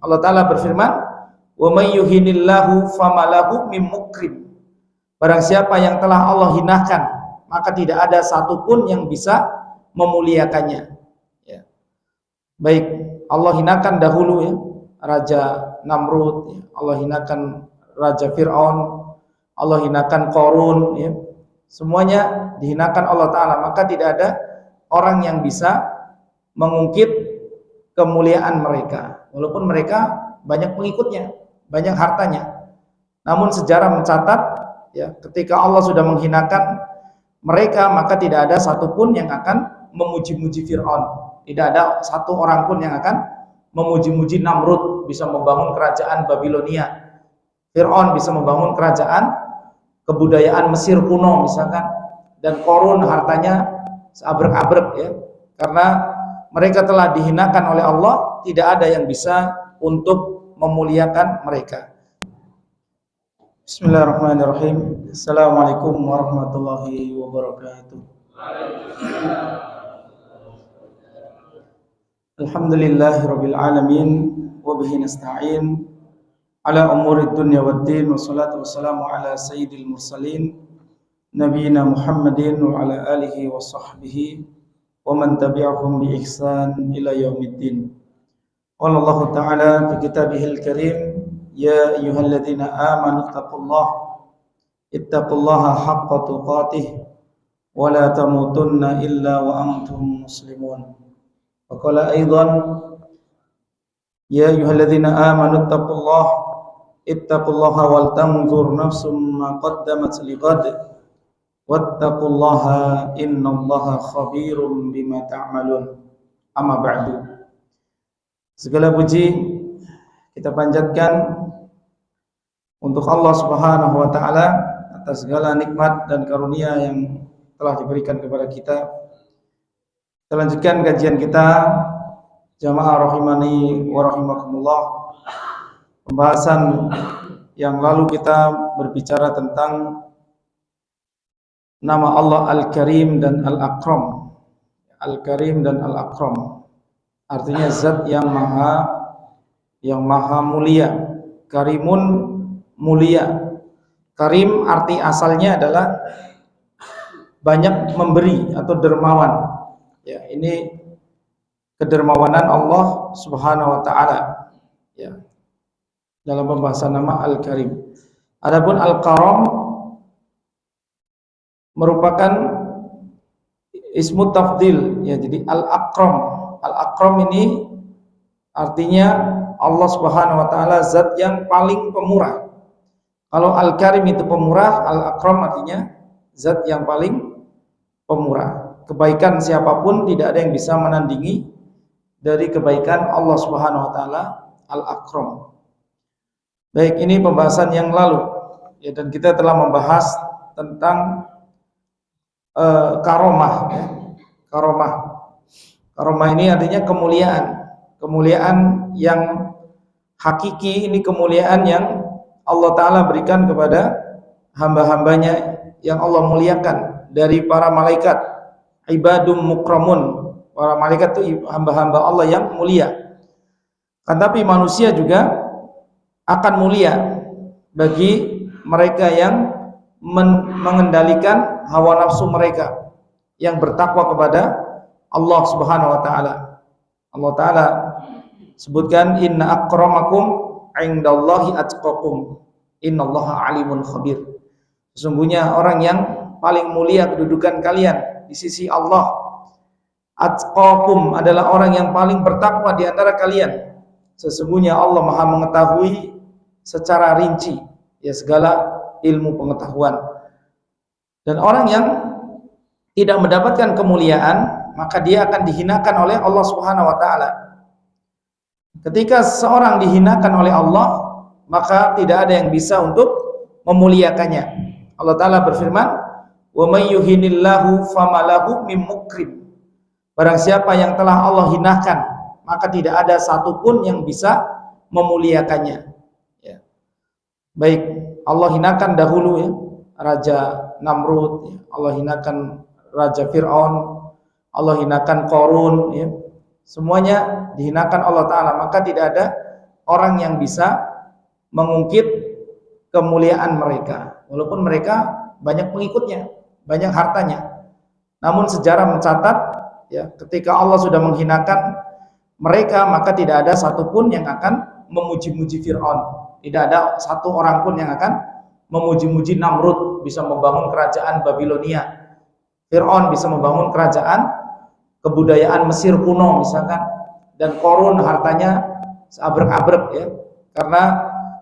Allah Ta'ala berfirman, "Wa may yuhinillahu famalahu mim mukrim." Barang siapa yang telah Allah hinakan, maka tidak ada satupun yang bisa memuliakannya. Ya. Baik, Allah hinakan dahulu ya, Raja Namrud, ya. Allah hinakan Raja Fir'aun, Allah hinakan Qarun, ya. Semuanya dihinakan Allah Ta'ala, maka tidak ada orang yang bisa mengungkit kemuliaan mereka, walaupun mereka banyak pengikutnya, banyak hartanya. Namun sejarah mencatat ya, ketika Allah sudah menghinakan mereka, maka tidak ada satupun yang akan memuji-muji Fir'aun. Tidak ada satu orang pun yang akan memuji-muji Namrud bisa membangun kerajaan Babilonia, Fir'aun bisa membangun kerajaan kebudayaan Mesir kuno misalkan, dan Qarun hartanya seabrek-abrek ya, karena mereka telah dihinakan oleh Allah. Tidak ada yang bisa untuk memuliakan mereka. Bismillahirrahmanirrahim. Assalamualaikum warahmatullahi wabarakatuh. Alhamdulillahirabbil alamin wa bihi nasta'in ala umurid dunya waddin, wassalatu wassalamu ala sayyidil mursalin nabiyina Muhammadin wa ala alihi wa sahbihi wa man tabi'ahum bi ihsan ila yaumiddin. Qala Allah Ta'ala fi kitabihil karim, ya ayyuhalladzina amanu ittaqullaha haqqa tuqatih wa la tamutunna illa wa antum muslimun. Wa qala aidan, ya ayyuhalladzina amanu ittaqullaha wal tanzur nafsum ma qaddamat lighad wattaqullaha innallaha khabirum bima ta'malun. Amma ba'du. Segala puji kita panjatkan untuk Allah Subhanahu wa taala atas segala nikmat dan karunia yang telah diberikan kepada kita. Kita lanjutkan kajian kita, jamaah rahimani wa rahimakumullah. Pembahasan yang lalu kita berbicara tentang nama Allah Al-Karim dan Al-Akram. Al-Karim dan Al-Akram artinya zat yang maha mulia. Karimun, mulia. Karim arti asalnya adalah banyak memberi atau dermawan. Ya, ini kedermawanan Allah Subhanahu wa taala. Ya. Dalam pembahasan nama Al-Karim. Adapun Al-Karam merupakan ismu tafdil ya, jadi Al-Akram. Al-Akram ini artinya Allah Subhanahu wa taala zat yang paling pemurah. Kalau Al-Karim itu pemurah, Al-Akram artinya zat yang paling pemurah. Kebaikan siapapun tidak ada yang bisa menandingi dari kebaikan Allah Subhanahu wa taala Al-Akram. Baik, ini pembahasan yang lalu ya, dan kita telah membahas tentang karomah ya. Karomah ini artinya kemuliaan yang hakiki. Ini kemuliaan yang Allah Ta'ala berikan kepada hamba-hambanya yang Allah muliakan dari para malaikat. Ibadum mukramun, para malaikat itu hamba-hamba Allah yang mulia. Tapi manusia juga akan mulia bagi mereka yang mengendalikan hawa nafsu mereka, yang bertakwa kepada Allah Subhanahu wa taala. Allah Ta'ala sebutkan, inna akramakum indallahi atqakum innallaha alimun khabir. Sesungguhnya orang yang paling mulia kedudukan kalian di sisi Allah, atqakum adalah orang yang paling bertakwa di antara kalian. Sesungguhnya Allah Maha mengetahui secara rinci ya segala ilmu pengetahuan. Dan orang yang tidak mendapatkan kemuliaan, maka dia akan dihinakan oleh Allah Subhanahu wa taala. Ketika seorang dihinakan oleh Allah, maka tidak ada yang bisa untuk memuliakannya. Allah Ta'ala berfirman, "Wa may yuhinillahu famalahu mim mukrim." Barang siapa yang telah Allah hinakan, maka tidak ada satupun yang bisa memuliakannya. Ya. Baik, Allah hinakan dahulu ya, Raja Namrud, ya. Allah hinakan Raja Fir'aun, Allah hinakan Qarun, ya. Semuanya dihinakan Allah Ta'ala, maka tidak ada orang yang bisa mengungkit kemuliaan mereka, walaupun mereka banyak pengikutnya, banyak hartanya. Namun sejarah mencatat, ya, ketika Allah sudah menghinakan mereka, maka tidak ada satupun yang akan memuji-muji Fir'aun. Tidak ada satu orang pun yang akan memuji-muji Namrud bisa membangun kerajaan Babilonia. Fir'aun bisa membangun kerajaan kebudayaan Mesir kuno misalkan, dan Korun hartanya seabrek-abrek, ya. Karena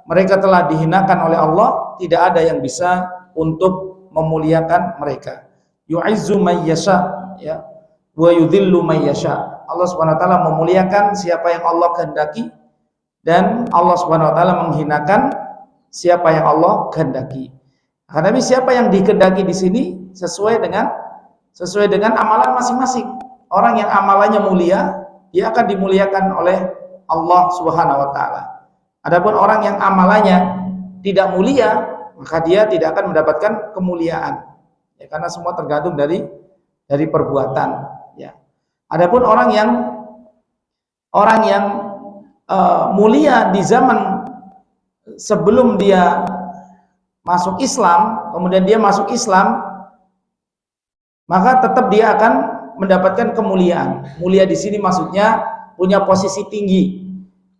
mereka telah dihinakan oleh Allah, tidak ada yang bisa untuk memuliakan mereka. Yu'izzu may yasha, ya, wa yudhillu may yasha. Allah Subhanahu wa taala memuliakan siapa yang Allah kehendaki, dan Allah Subhanahu wa taala menghinakan siapa yang Allah kehendaki. Karena siapa yang dikehendaki di sini sesuai dengan amalan masing-masing. Orang yang amalannya mulia, dia akan dimuliakan oleh Allah Subhanahu wa taala. Adapun orang yang amalannya tidak mulia, maka dia tidak akan mendapatkan kemuliaan. Ya, karena semua tergantung dari perbuatan, ya. Adapun orang yang mulia di zaman sebelum dia masuk Islam, kemudian dia masuk Islam, maka tetap dia akan mendapatkan kemuliaan. Mulia di sini maksudnya punya posisi tinggi.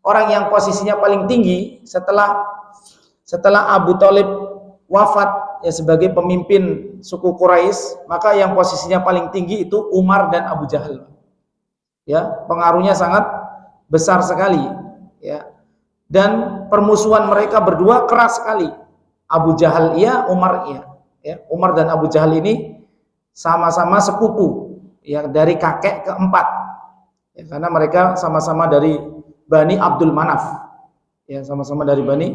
Orang yang posisinya paling tinggi setelah Abu Thalib wafat, ya, sebagai pemimpin suku Quraisy, maka yang posisinya paling tinggi itu Umar dan Abu Jahal. Ya, pengaruhnya sangat besar sekali, ya. Dan permusuhan mereka berdua keras sekali. Abu Jahal iya, Umar iya, ya. Umar dan Abu Jahal ini sama-sama sepupu, ya, dari kakek keempat, ya, karena mereka sama-sama dari Bani Abdul Manaf, ya, sama-sama dari Bani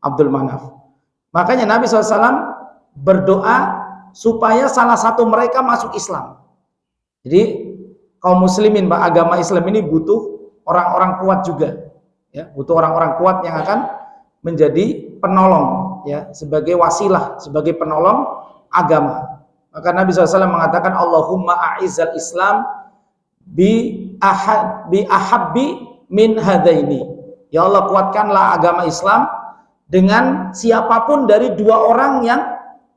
Abdul Manaf. Makanya Nabi SAW berdoa supaya salah satu mereka masuk Islam. Jadi kaum muslimin, agama Islam ini butuh orang-orang kuat juga, ya, butuh orang-orang kuat yang akan menjadi penolong, ya, sebagai wasilah, sebagai penolong agama. Maka Nabi SAW mengatakan, Allahumma a'izzal Islam bi ahabbi min hadaini. Ya Allah, kuatkanlah agama Islam dengan siapapun dari dua orang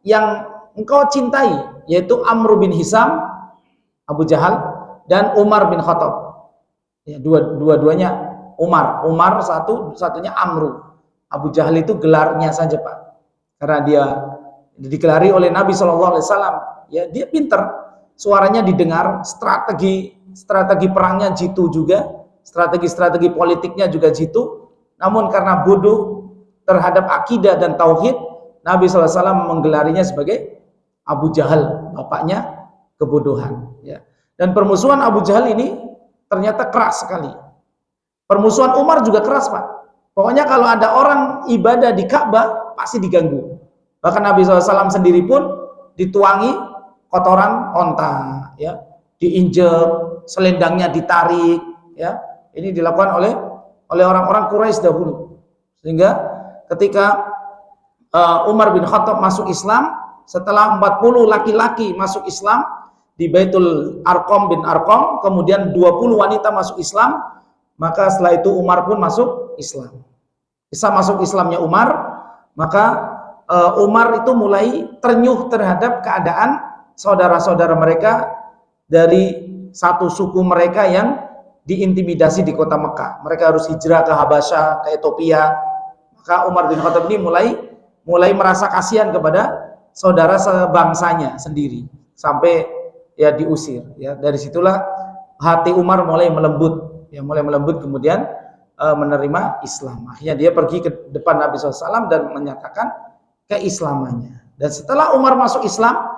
yang engkau cintai, yaitu Amr bin Hisam, Abu Jahal, dan Umar bin Khattab. Ya, dua-duanya Umar satunya Amru. Abu Jahal itu gelarnya saja, Pak. Karena dia digelari oleh Nabi SAW, ya, dia pinter, suaranya didengar, strategi perangnya jitu juga, strategi politiknya juga jitu. Namun karena bodoh terhadap akidah dan tauhid, Nabi SAW menggelarinya sebagai Abu Jahal, bapaknya kebodohan, ya. Dan permusuhan Abu Jahal ini ternyata keras sekali. Permusuhan Umar juga keras, Pak. Pokoknya kalau ada orang ibadah di Ka'bah pasti diganggu. Bahkan Nabi SAW sendiri pun dituangi kotoran onta, ya, diinjek, selendangnya ditarik, ya. Ini dilakukan oleh orang-orang Quraisy dahulu. Sehingga ketika Umar bin Khattab masuk Islam, setelah 40 laki-laki masuk Islam di Baitul Arqam bin Arqam, kemudian 20 wanita masuk Islam, maka setelah itu Umar pun masuk Islam. Bisa masuk Islamnya Umar, maka Umar itu mulai ternyuh terhadap keadaan saudara-saudara mereka dari satu suku mereka yang diintimidasi di kota Mekah. Mereka harus hijrah ke Habasyah, ke Ethiopia. Maka Umar bin Khattab ini mulai merasa kasihan kepada saudara sebangsanya sendiri, sampai, ya, diusir, ya. Dari situlah hati Umar mulai melembut, ya, kemudian menerima Islam. Akhirnya dia pergi ke depan Nabi SAW dan menyatakan keislamannya. Dan setelah Umar masuk Islam,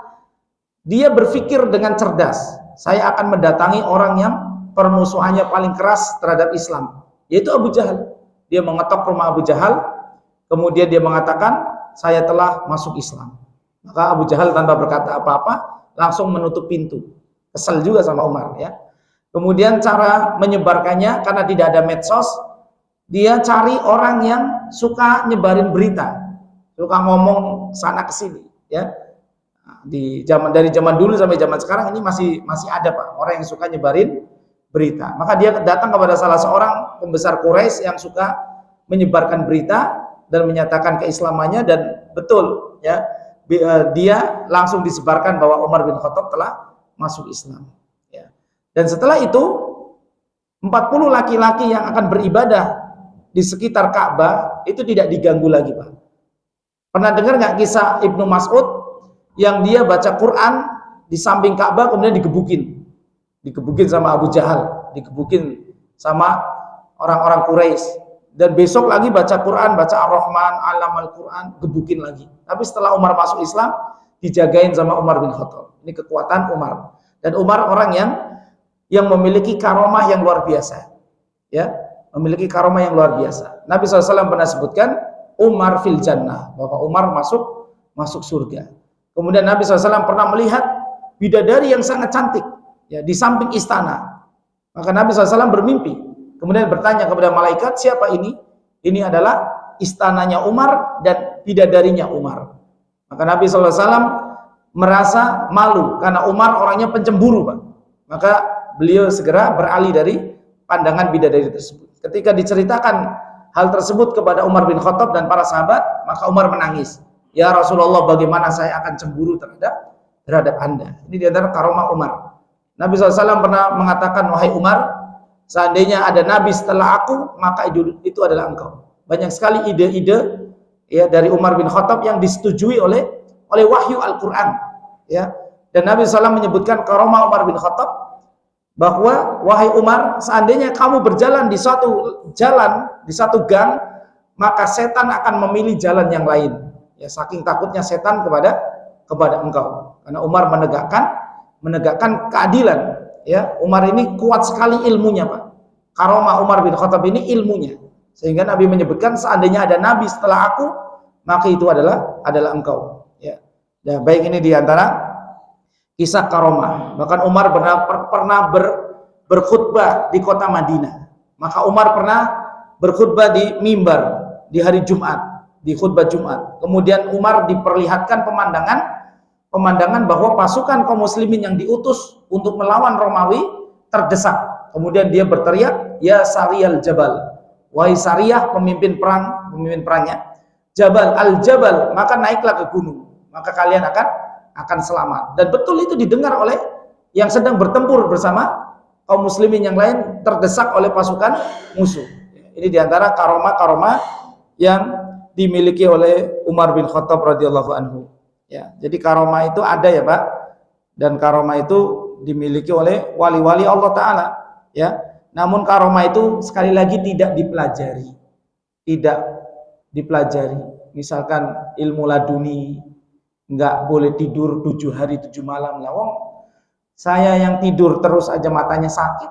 dia berpikir dengan cerdas, saya akan mendatangi orang yang permusuhannya paling keras terhadap Islam, yaitu Abu Jahal. Dia mengetok rumah Abu Jahal, kemudian dia mengatakan, saya telah masuk Islam. Maka Abu Jahal tanpa berkata apa-apa langsung menutup pintu. Kesel juga sama Umar, ya. Kemudian cara menyebarkannya, karena tidak ada medsos, dia cari orang yang suka nyebarin berita, suka ngomong sana ke sini, ya. Dari zaman dulu sampai zaman sekarang ini masih ada, Pak, orang yang suka nyebarin berita. Maka dia datang kepada salah seorang pembesar Quraisy yang suka menyebarkan berita dan menyatakan keislamannya, dan betul ya, dia langsung disebarkan bahwa Umar bin Khattab telah masuk Islam ya. Dan setelah itu 40 laki-laki yang akan beribadah di sekitar Ka'bah itu tidak diganggu lagi, Pak. Pernah dengar nggak kisah Ibnu Mas'ud yang dia baca Quran di samping Ka'bah kemudian digebukin sama Abu Jahal, digebukin sama orang-orang Quraisy, dan besok lagi baca Quran, baca Ar-Rahman, Allamal Quran, gebukin lagi. Tapi setelah Umar masuk Islam, dijagain sama Umar bin Khattab. Ini kekuatan Umar. Dan Umar orang yang memiliki karomah yang luar biasa. Ya, memiliki karomah yang luar biasa. Nabi SAW pernah sebutkan Umar fil jannah, bahwa Umar masuk surga. Kemudian Nabi SAW pernah melihat bidadari yang sangat cantik ya di samping istana. Maka Nabi SAW bermimpi, kemudian bertanya kepada malaikat, siapa ini? Ini adalah istananya Umar dan bidadarinya Umar. Maka Nabi SAW merasa malu karena Umar orangnya pencemburu, Pak. Maka beliau segera beralih dari pandangan bidadari tersebut. Ketika diceritakan hal tersebut kepada Umar bin Khattab dan para sahabat, maka Umar menangis. Ya Rasulullah, bagaimana saya akan cemburu terhadap Anda? Ini di antara karomah Umar. Nabi SAW pernah mengatakan, wahai Umar, seandainya ada Nabi setelah aku, maka itu adalah engkau. Banyak sekali ide-ide ya dari Umar bin Khattab yang disetujui oleh wahyu Al-Quran. Ya. Dan Nabi SAW menyebutkan karomah Umar bin Khattab, bahwa wahai Umar, seandainya kamu berjalan di suatu jalan, di satu gang, maka setan akan memilih jalan yang lain. Ya, saking takutnya setan kepada engkau. Karena Umar menegakkan keadilan. Ya, Umar ini kuat sekali ilmunya, Pak. Karomah Umar bin Khattab ini ilmunya. Sehingga Nabi menyebutkan seandainya ada Nabi setelah aku, maka itu adalah engkau. Ya. Ya, baik, ini diantara kisah karomah. Bahkan Umar pernah berkhutbah di kota Madinah. Maka Umar pernah berkhutbah di mimbar di hari Jumat, di khutbah Jumat. Kemudian Umar diperlihatkan pemandangan bahwa pasukan kaum muslimin yang diutus untuk melawan Romawi terdesak. Kemudian dia berteriak, ya Sariyal Jabal, wahai Sariyah, pemimpin perangnya, Jabal al-Jabal, maka naiklah ke gunung, maka kalian akan selamat. Dan betul itu didengar oleh yang sedang bertempur bersama kaum muslimin yang lain, terdesak oleh pasukan musuh. Ini diantara karomah-karomah yang dimiliki oleh Umar bin Khattab radhiyallahu anhu. Ya, jadi karomah itu ada ya, Pak. Dan karomah itu dimiliki oleh wali-wali Allah Ta'ala. Ya, namun karomah itu sekali lagi tidak dipelajari. Misalkan ilmu laduni, nggak boleh tidur 7 hari 7 malam. Lawang saya yang tidur terus aja matanya sakit.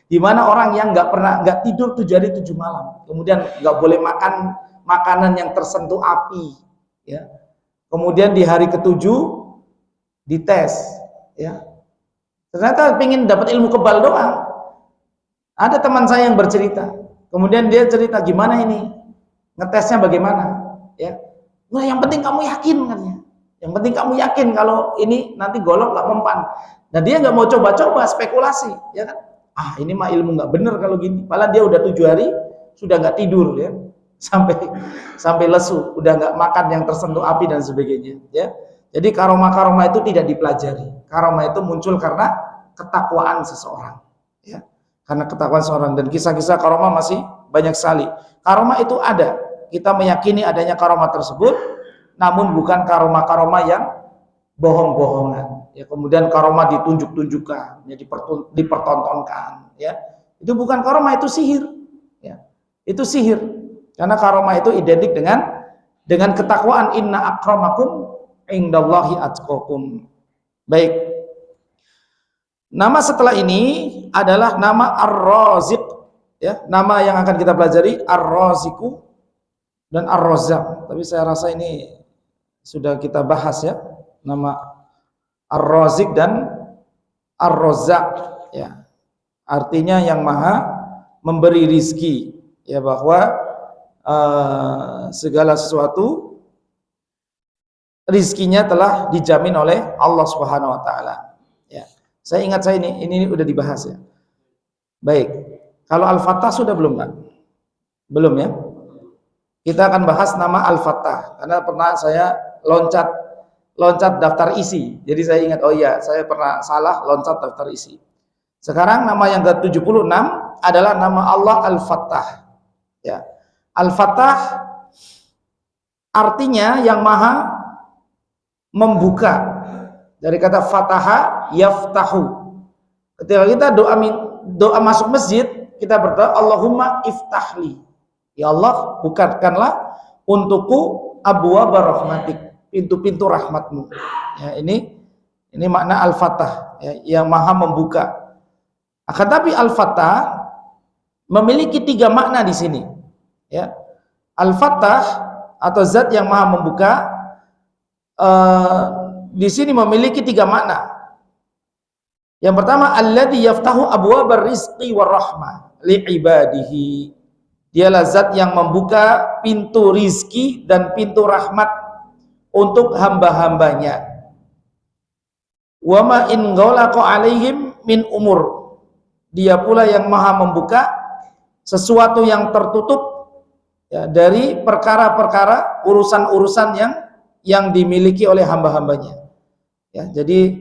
Gimana orang yang nggak tidur 7 hari 7 malam, kemudian nggak boleh makan makanan yang tersentuh api, ya. Kemudian di hari ke-7 dites, ya. Ternyata pengen dapat ilmu kebal doang. Ada teman saya yang bercerita, kemudian dia cerita gimana ini ngetesnya bagaimana, ya. Nah, yang penting kamu yakin katanya. Yang penting kamu yakin kalau ini nanti golok nggak mempan. Nah, dia nggak mau coba-coba, spekulasi, ya kan? Ah, ini mah ilmu nggak bener kalau gini. Padahal dia udah 7 hari sudah nggak tidur, ya, sampai lesu, udah nggak makan yang tersentuh api dan sebagainya, ya. Jadi karomah-karomah itu tidak dipelajari. Karomah itu muncul karena ketakwaan seseorang, ya. Karena ketakwaan seseorang, dan kisah-kisah karomah masih banyak sekali. Karomah itu ada. Kita meyakini adanya karomah tersebut, namun bukan karomah-karomah yang bohong-bohongan. Ya, kemudian karomah ditunjuk-tunjukkan, ya, dipertontonkan. Ya, itu bukan karomah, itu sihir. Ya, itu sihir. Karena karomah itu identik dengan ketakwaan. Inna akramakum indallahi atqakum. Baik. Nama setelah ini adalah nama Ar-Raziq. Ya, nama yang akan kita pelajari Ar-Raziqu dan Ar-Razzaq. Tapi saya rasa ini sudah kita bahas, ya. Nama Ar-Raziq dan Ar-Razzaq, ya. Artinya yang maha memberi rizki, ya, bahwa segala sesuatu rizkinya telah dijamin oleh Allah Subhanahu wa taala. Ya. Saya ingat ini udah dibahas, ya. Baik. Kalau Al-Fatah sudah belum, Pak? Belum ya? Kita akan bahas nama Al-Fattah karena pernah saya loncat daftar isi. Jadi saya ingat, oh iya, saya pernah salah loncat daftar isi. Sekarang nama yang ke-76 adalah nama Allah Al-Fattah. Ya. Al-Fattah artinya yang maha membuka. Dari kata fataha yaftahu. Ketika kita doa masuk masjid, kita berdoa Allahumma iftahli. Ya Allah, bukakanlah untukku abwaaba rahmatik, pintu-pintu rahmatmu. Ya, ini makna Al-Fattah, ya, yang maha membuka. Akan tapi Al-Fattah memiliki 3 makna di sini. Ya. Al-Fattah atau zat yang maha membuka di sini memiliki 3 makna. Yang pertama, alladzi yaftahu abwabar rizqi war rahmah li ibadihi. Dialah zat yang membuka pintu rizki dan pintu rahmat untuk hamba-hambanya. Wa ma in ghalaqa alaihim min umur. Dia pula yang maha membuka sesuatu yang tertutup, ya, dari perkara-perkara, urusan-urusan yang dimiliki oleh hamba-hambanya. Ya, jadi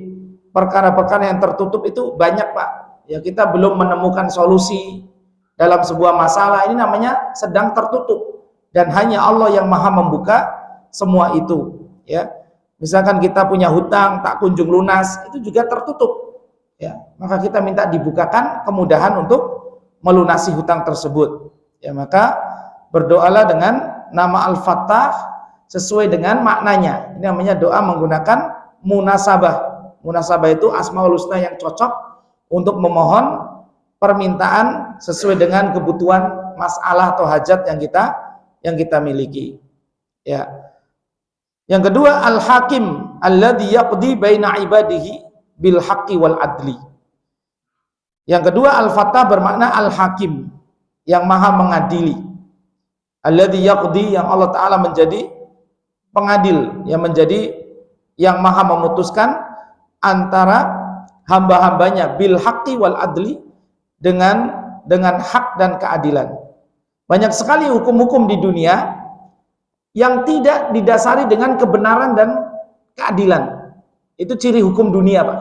perkara-perkara yang tertutup itu banyak, Pak. Ya, kita belum menemukan solusi dalam sebuah masalah, ini namanya sedang tertutup, dan hanya Allah yang maha membuka semua itu. Ya, misalkan kita punya hutang tak kunjung lunas, itu juga tertutup. Ya, maka kita minta dibukakan kemudahan untuk melunasi hutang tersebut. Ya, maka berdoalah dengan nama Al-Fattah sesuai dengan maknanya. Ini namanya doa menggunakan munasabah. Munasabah itu asmaul husna yang cocok untuk memohon permintaan sesuai dengan kebutuhan masalah atau hajat yang kita miliki. Ya. Yang kedua, Al-Hakim alladzi yaqdi baina ibadihi bil haqqi wal adli. Yang kedua, Al-Fattah bermakna Al-Hakim, yang maha mengadili. Alladzi yaqdi, yang Allah Ta'ala menjadi pengadil, yang menjadi yang maha memutuskan antara hamba-hambanya bil haqqi wal adli, dengan hak dan keadilan. Banyak sekali hukum-hukum di dunia yang tidak didasari dengan kebenaran dan keadilan. Itu ciri hukum dunia, Pak.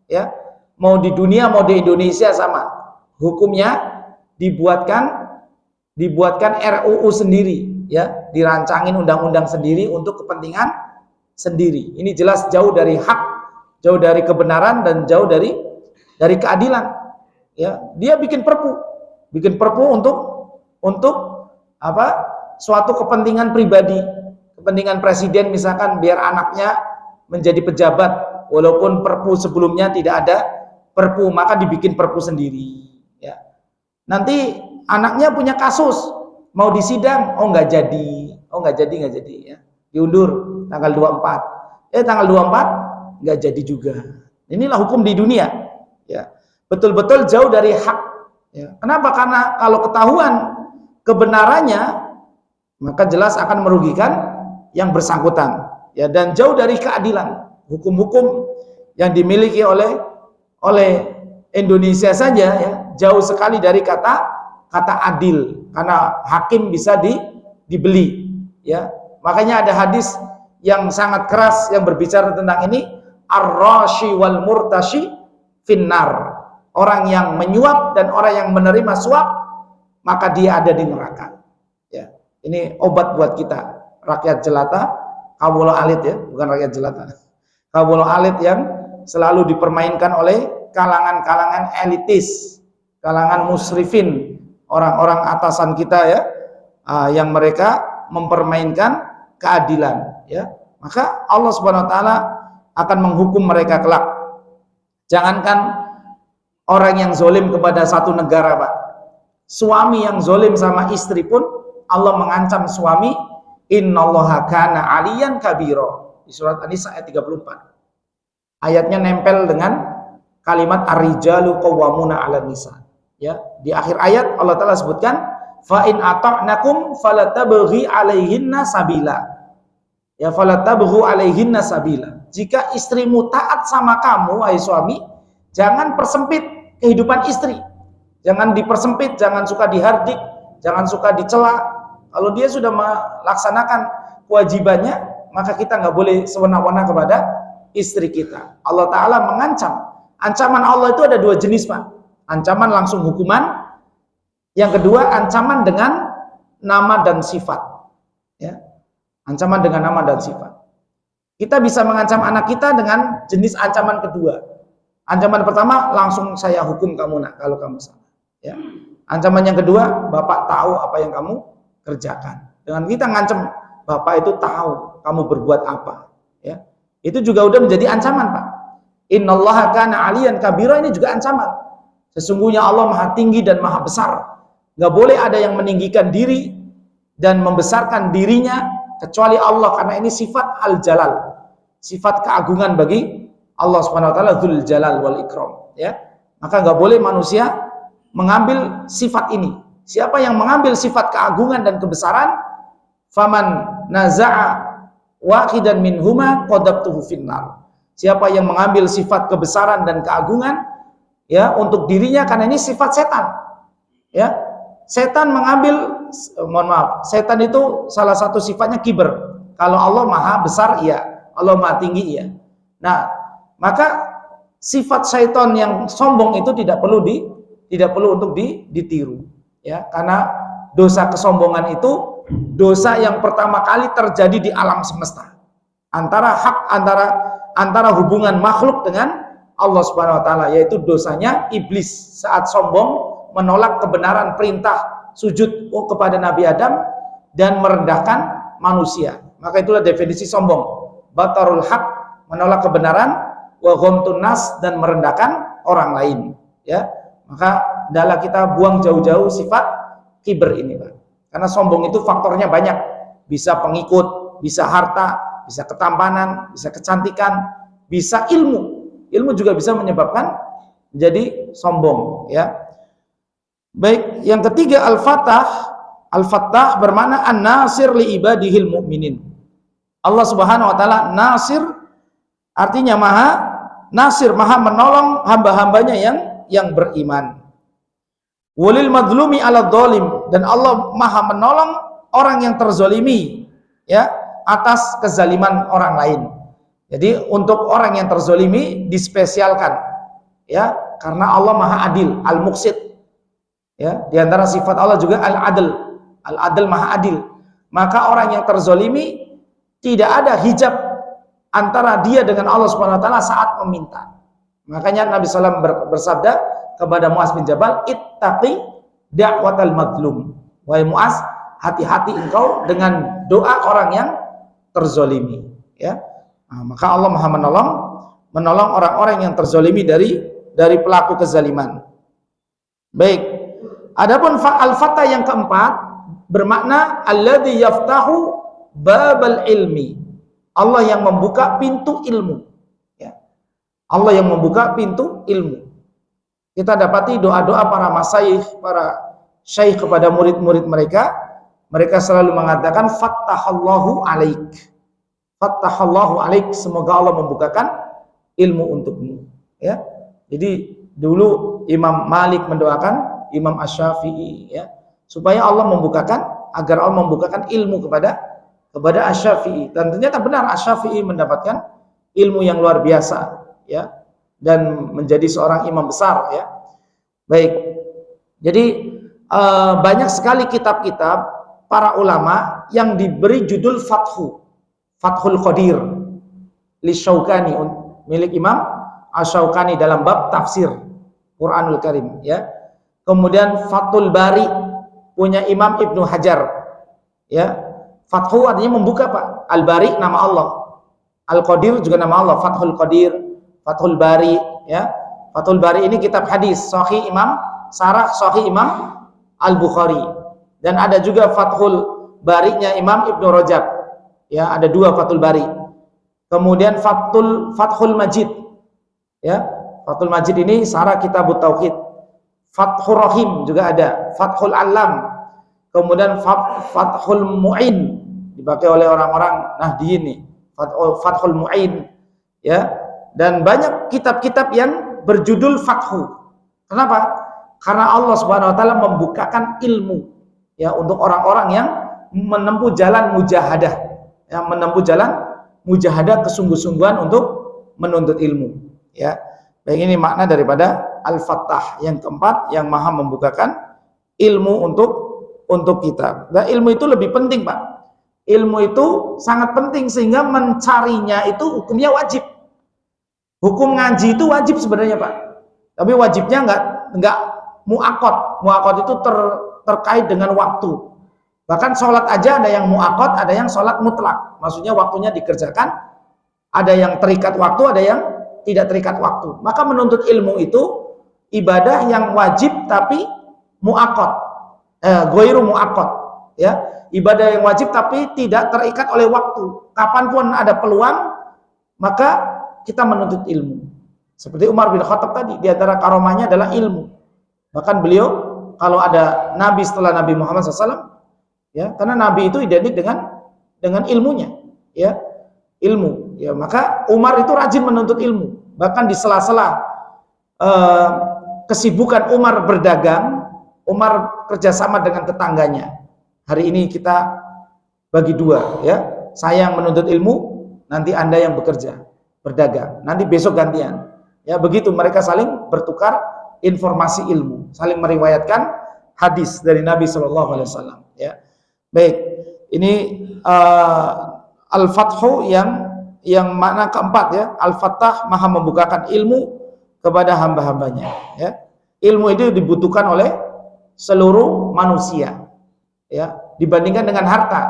Ya, mau di dunia mau di Indonesia sama. Hukumnya dibuatkan RUU sendiri, ya, dirancangin undang-undang sendiri untuk kepentingan sendiri. Ini jelas jauh dari hak, jauh dari kebenaran, dan jauh dari keadilan. Ya, dia bikin perpu untuk apa? Suatu kepentingan pribadi, kepentingan presiden misalkan, biar anaknya menjadi pejabat, walaupun perpu sebelumnya tidak ada perpu, maka dibikin perpu sendiri. Ya, nanti anaknya punya kasus, mau disidang, nggak jadi, ya, diundur tanggal 24, tanggal 24 nggak jadi juga. Inilah hukum di dunia. Ya. Betul-betul jauh dari hak. Ya. Kenapa? Karena kalau ketahuan kebenarannya, maka jelas akan merugikan yang bersangkutan. Ya, dan jauh dari keadilan. Hukum-hukum yang dimiliki oleh Indonesia saja, ya, jauh sekali dari kata adil. Karena hakim bisa dibeli. Ya. Makanya ada hadis yang sangat keras yang berbicara tentang ini, ar-rashi wal murtashi finnar. Orang yang menyuap dan orang yang menerima suap, maka dia ada di neraka. Ya, ini obat buat kita, rakyat jelata, kawula alit, ya, bukan rakyat jelata. Kawula alit yang selalu dipermainkan oleh kalangan-kalangan elitis, kalangan musrifin, orang-orang atasan kita, ya, yang mereka mempermainkan keadilan. Ya, maka Allah Subhanahu Wa Taala akan menghukum mereka kelak. Jangankan orang yang zolim kepada satu negara, Pak. Suami yang zolim sama istri pun Allah mengancam suami, innallaha kana aliyan kabiro. Di surat An-Nisa ayat 34. Ayatnya nempel dengan kalimat ar-rijalu qawwamuna 'alan nisa. Ya, di akhir ayat Allah Ta'ala sebutkan, fa in ata'nakum falatabghi 'alaihinna sabila. Ya, falatabghu 'alaihinna sabila. Jika istrimu taat sama kamu, wahai suami, jangan persempit kehidupan istri, jangan dipersempit, jangan suka dihardik, jangan suka dicela. Kalau dia sudah melaksanakan kewajibannya, maka kita nggak boleh sewenang-wenang kepada istri kita. Allah Ta'ala mengancam. Ancaman Allah itu ada dua jenis, Pak. Ancaman langsung hukuman. Yang kedua, ancaman dengan nama dan sifat. Ya. Ancaman dengan nama dan sifat. Kita bisa mengancam anak kita dengan jenis ancaman kedua. Ancaman pertama, langsung saya hukum kamu nak kalau kamu salah. Ya. Ancaman yang kedua, Bapak tahu apa yang kamu kerjakan. Dengan kita ngancam, Bapak itu tahu kamu berbuat apa. Ya. Itu juga udah menjadi ancaman, Pak. Innallaha kana 'aliyan kabira, ini juga ancaman. Sesungguhnya Allah Maha tinggi dan Maha besar. Gak boleh ada yang meninggikan diri dan membesarkan dirinya kecuali Allah, karena ini sifat al-jalal, sifat keagungan bagi Allah Subhanahu wa taala, dzul jalal wal ikram, ya. Maka nggak boleh manusia mengambil sifat ini. Siapa yang mengambil sifat keagungan dan kebesaran, faman naza'a wahidan minhuma qadabtuhu finnar. Siapa yang mengambil sifat kebesaran dan keagungan, ya, untuk dirinya, karena ini sifat setan, ya. Setan mengambil, mohon maaf, setan itu salah satu sifatnya kiber. Kalau Allah Maha besar, iya. Allah Maha tinggi, iya. Nah, maka sifat syaitan yang sombong itu tidak perlu untuk ditiru, ya. Karena dosa kesombongan itu dosa yang pertama kali terjadi di alam semesta. Antara hubungan makhluk dengan Allah Subhanahu wa taala, yaitu dosanya iblis saat sombong menolak kebenaran perintah sujud kepada Nabi Adam dan merendahkan manusia. Maka itulah definisi sombong. Batarul haq, menolak kebenaran, wa ghamtun nas, dan merendahkan orang lain, ya. Maka hendaklah kita buang jauh-jauh sifat kiber ini, Pak. Karena sombong itu faktornya banyak. Bisa pengikut, bisa harta, bisa ketampanan, bisa kecantikan, bisa ilmu. Ilmu juga bisa menyebabkan menjadi sombong, ya. Baik, yang ketiga al-Fattah. Al-Fattah bermakna an-nasir li ibadihil mu'minin. Allah Subhanahu wa taala nasir, artinya maha nasir, maha menolong hamba-hambanya yang beriman. Walil madlumi ala dhalim, dan Allah maha menolong orang yang terzolimi, ya, atas kezaliman orang lain. Jadi untuk orang yang terzolimi dispesialkan, ya, karena Allah maha adil, al-muqsit. Ya, di antara sifat Allah juga al-adl. Al-adl maha adil. Maka orang yang terzolimi tidak ada hijab antara dia dengan Allah Subhanahu wa taala saat meminta. Makanya Nabi SAW bersabda kepada Muaz bin Jabal, ittaqi da'watal madlum. Wahai Muaz, hati-hati engkau dengan doa orang yang terzolimi, ya. Nah, maka Allah maha menolong orang-orang yang terzolimi dari pelaku kezaliman. Baik. Adapun al-Fattah yang keempat bermakna alladzi yaftahu babal ilmi. Allah yang membuka pintu ilmu, ya. Allah yang membuka pintu ilmu. Kita dapati doa-doa para masyayikh, para syekh kepada murid-murid mereka. Mereka selalu mengatakan fattahallahu alaik. Fattahallahu alaik, semoga Allah membukakan ilmu untukmu, ya. Jadi dulu Imam Malik mendoakan Imam Asy-Syafi'i, ya, supaya Allah membukakan, agar Allah membukakan ilmu kepada Asy-Syafi'i. Dan ternyata benar, Asy-Syafi'i mendapatkan ilmu yang luar biasa, ya, dan menjadi seorang imam besar, ya. Baik. Jadi banyak sekali kitab-kitab para ulama yang diberi judul Fathul Qadir li Syaukani, milik Imam Asy-Syaukani dalam bab tafsir Quranul Karim, ya. Kemudian Fathul Bari punya Imam Ibnu Hajar, ya. Fathu artinya membuka, Pak. Al-Bari nama Allah, Al-Qadir juga nama Allah. Fathul Qadir, Fathul Bari, ya. Fathul Bari ini kitab hadis Sahih Imam, Sarah Sahih Imam Al-Bukhari. Dan ada juga Fathul Bari-nya Imam Ibnu Rajab, ya. Ada dua Fathul Bari. Kemudian Fathul Majid, ya. Fathul Majid ini Sarah Kitabut Tauhid. Fathur Rahim juga ada, Fathul Alam, kemudian Fathul Mu'in dipakai oleh orang-orang Nahdliyin nih, Fathul Mu'in, ya. Dan banyak kitab-kitab yang berjudul Fathu. Kenapa? Karena Allah Subhanahu wa taala membukakan ilmu, Ya, untuk orang-orang yang menempuh jalan mujahadah, yang menempuh jalan mujahadah kesungguh-sungguhan untuk menuntut ilmu. Ya, baik, ini makna daripada Al-Fattah yang keempat, yang maha membukakan ilmu untuk kita. Dan ilmu itu lebih penting, Pak. Ilmu itu sangat penting sehingga mencarinya itu hukumnya wajib. Hukum ngaji itu wajib sebenarnya, Pak. Tapi wajibnya enggak mu'akkad. Mu'akkad itu terkait dengan waktu. Bahkan sholat aja ada yang mu'akkad, ada yang sholat mutlak. Maksudnya waktunya dikerjakan, ada yang terikat waktu, ada yang tidak terikat waktu. Maka menuntut ilmu itu ibadah yang wajib tapi mu'akkad, ghairu mu'akkad, ya. Ibadah yang wajib tapi tidak terikat oleh waktu. Kapanpun ada peluang, maka kita menuntut ilmu. Seperti Umar bin Khattab tadi, di antara karomahnya adalah ilmu. Bahkan beliau, kalau ada nabi setelah Nabi Muhammad SAW, ya, karena nabi itu identik dengan ilmunya, ya, ilmu. Ya, maka Umar itu rajin menuntut ilmu. Bahkan di sela-sela kesibukan Umar berdagang, Umar kerjasama dengan tetangganya. Hari ini kita bagi dua, ya. Saya yang menuntut ilmu, nanti Anda yang bekerja, berdagang. Nanti besok gantian. Ya, begitu mereka saling bertukar informasi ilmu, saling meriwayatkan hadis dari Nabi Shallallahu Alaihi Wasallam. Ya, baik. Ini Al-Fathu yang makna keempat, ya. Al-Fattah maha membukakan ilmu kepada hamba-hambanya. Ya, ilmu itu dibutuhkan oleh seluruh manusia. Ya, dibandingkan dengan harta.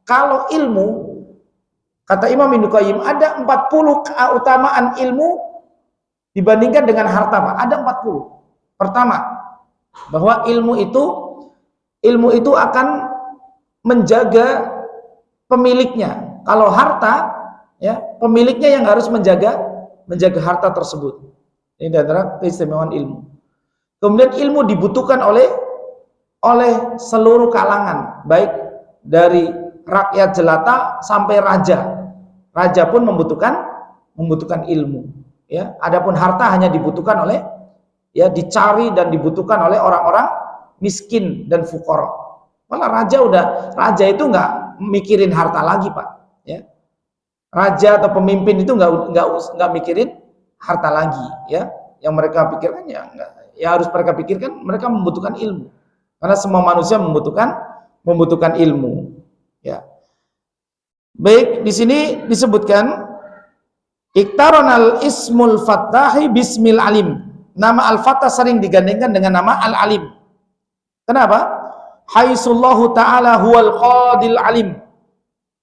Kalau ilmu, kata Imam Ibnu Qayyim, ada 40 keutamaan ilmu dibandingkan dengan harta, Pak. Ada 40. Pertama, bahwa ilmu itu akan menjaga pemiliknya. Kalau harta, ya, pemiliknya yang harus menjaga harta tersebut. Ini adalah keistimewaan ilmu. Kemudian ilmu dibutuhkan oleh seluruh kalangan, baik dari rakyat jelata sampai raja. Raja pun membutuhkan ilmu. Ya, adapun harta hanya dibutuhkan oleh, ya, dicari dan dibutuhkan oleh orang-orang miskin dan fuqara. Malah raja itu nggak mikirin harta lagi, Pak. Ya, raja atau pemimpin itu nggak mikirin harta lagi. Ya, yang mereka pikirkan ya harus mereka pikirkan, mereka membutuhkan ilmu. Karena semua manusia membutuhkan ilmu. Ya. Baik, di sini disebutkan iktaronal ismul fattahi bismil alim. Nama al-fattah sering digandengkan dengan nama al-alim. Kenapa? Haitsullahu ta'ala huwal qadil alim.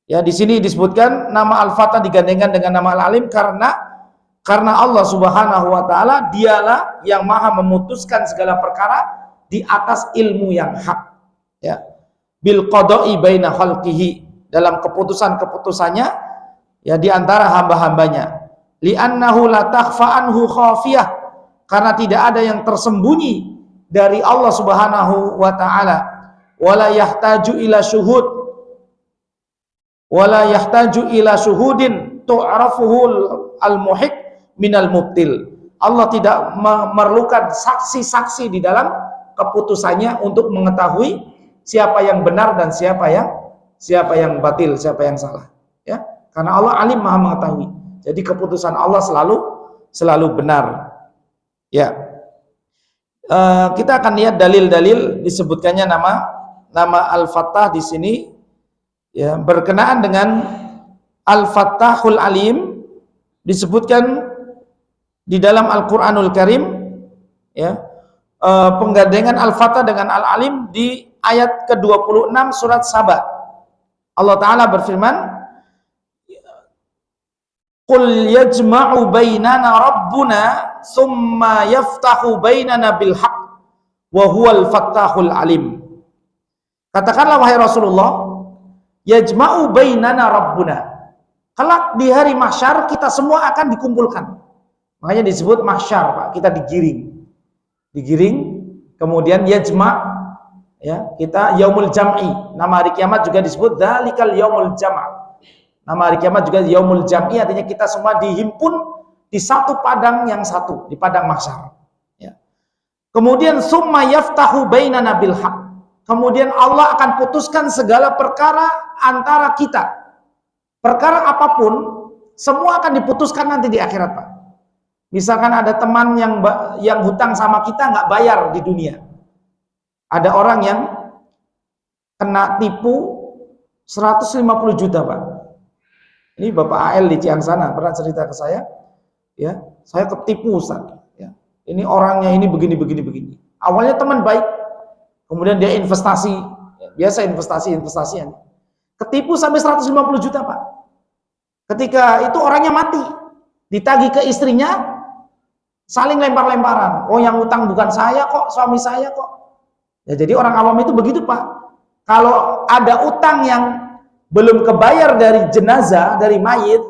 Ya, di sini disebutkan nama al-fattah digandengkan dengan nama al-alim karena Allah Subhanahu wa taala dialah yang maha memutuskan segala perkara di atas ilmu yang hak, ya, bil qada'i baina khalqihi, dalam keputusan-keputusannya, ya, di antara hamba-hambanya, li'annahu la takhfa anhu khafiyah, karena tidak ada yang tersembunyi dari Allah Subhanahu wa taala, wala yahtaju ila syuhudin tu'rafuhu al-muhiq minal mubtil. Allah tidak memerlukan saksi-saksi di dalam keputusannya untuk mengetahui siapa yang benar dan siapa yang batil, siapa yang salah, ya, karena Allah alim, maha mengetahui. Jadi keputusan Allah selalu benar. Ya, kita akan lihat dalil-dalil disebutkannya nama Al-Fattah di sini, ya, berkenaan dengan Al-Fattahul Alim disebutkan di dalam Al-Qur'anul Karim, ya. Penggandengan Al-Fattah dengan Al-Alim di ayat ke-26 surat Saba. Allah Ta'ala berfirman, Qul yajma'u bainana rabbuna thumma yaftahu bainana bil haqq wa huwal fattahul alim. Katakanlah wahai Rasulullah, yajma'u bainana rabbuna. Kelak di hari mahsyar kita semua akan dikumpulkan. Makanya disebut mahsyar, Pak. Kita digiring, kemudian yajma', ya, kita yaumul jam'i. Nama hari kiamat juga disebut dzalikal yaumul jam'. Nama hari kiamat juga yaumul jam'i, artinya kita semua dihimpun di satu padang yang satu, di padang mahsyar, ya. Kemudian summa yaftahu bainana bil haqq. kemudian Allah akan putuskan segala perkara antara kita. Perkara apapun, semua akan diputuskan nanti di akhirat, Pak. Misalkan ada teman yang hutang sama kita nggak bayar di dunia. Ada orang yang kena tipu 150 juta, Pak. Ini Bapak AL di Ciangsana pernah cerita ke saya, ya, saya ketipu, Ustaz. Ya. Ini orangnya ini begini. Awalnya teman baik, kemudian dia investasi, ya, biasa investasian. Ketipu sampai 150 juta, Pak. Ketika itu orangnya mati, ditagih ke istrinya, saling lempar-lemparan. Oh, yang utang bukan saya kok, suami saya kok. Ya, jadi orang awam itu begitu, Pak. Kalau ada utang yang belum kebayar dari jenazah, dari mayit,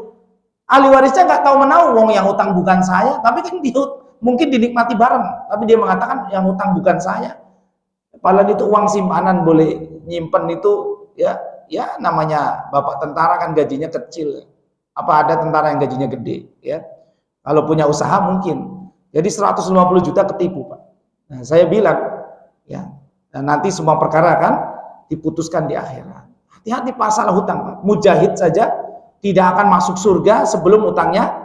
ahli warisnya nggak tahu menahu, wong yang utang bukan saya, tapi kan dia mungkin dinikmati bareng, tapi dia mengatakan yang utang bukan saya. Padahal itu uang simpanan, boleh nyimpen itu, ya namanya bapak tentara kan gajinya kecil. Apa ada tentara yang gajinya gede, ya? Kalau punya usaha mungkin. Jadi 150 juta ketipu, Pak. Nah, saya bilang, ya, dan nanti semua perkara akan diputuskan di akhirat. Hati-hati masalah hutang, Pak. Mujahid saja tidak akan masuk surga sebelum utangnya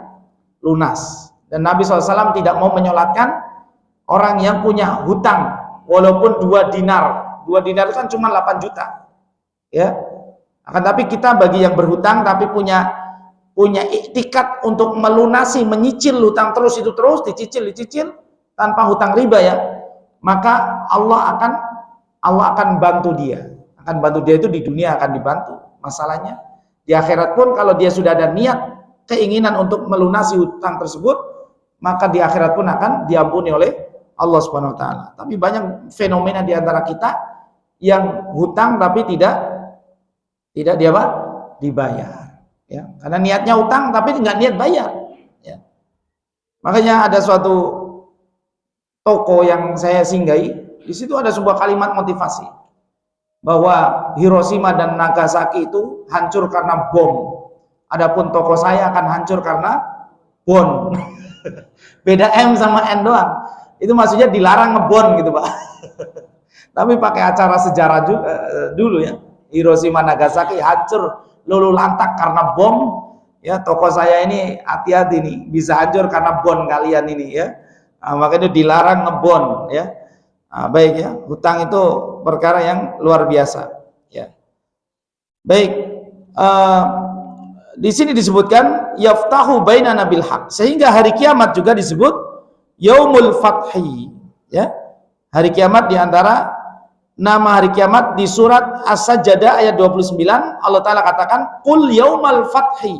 lunas. Dan Nabi SAW tidak mau menyolatkan orang yang punya hutang walaupun 2 dinar. 2 dinar itu kan cuma 8 juta. Ya. Akan tapi kita bagi yang berhutang tapi punya iktikat untuk melunasi, menyicil hutang terus dicicil tanpa hutang riba, ya. Maka Allah akan bantu dia. Akan bantu dia itu di dunia akan dibantu. Masalahnya di akhirat pun kalau dia sudah ada niat, keinginan untuk melunasi hutang tersebut, maka di akhirat pun akan diampuni oleh Allah Subhanahu wa taala. Tapi banyak fenomena di antara kita yang hutang tapi tidak dibayar. Ya, karena niatnya utang tapi nggak niat bayar. Ya. Makanya ada suatu toko yang saya singgahi, di situ ada sebuah kalimat motivasi bahwa Hiroshima dan Nagasaki itu hancur karena bom. Adapun toko saya akan hancur karena bon. Beda M sama N doang. Itu maksudnya dilarang ngebon gitu, Pak. Tapi pakai acara sejarah juga, dulu ya. Hiroshima Nagasaki hancur lulu lantak karena bom, ya. Toko saya ini hati-hati nih, bisa hancur karena bon kalian ini, ya. Makanya dilarang ngebon, ya. Baik, ya, hutang itu perkara yang luar biasa, ya. Baik, di sini disebutkan yaftahu bainana bil haq, sehingga hari kiamat juga disebut yaumul fathi, ya. Hari kiamat diantara nama hari kiamat di surat As-Sajdah ayat 29 Allah Ta'ala katakan qul yaumal fathi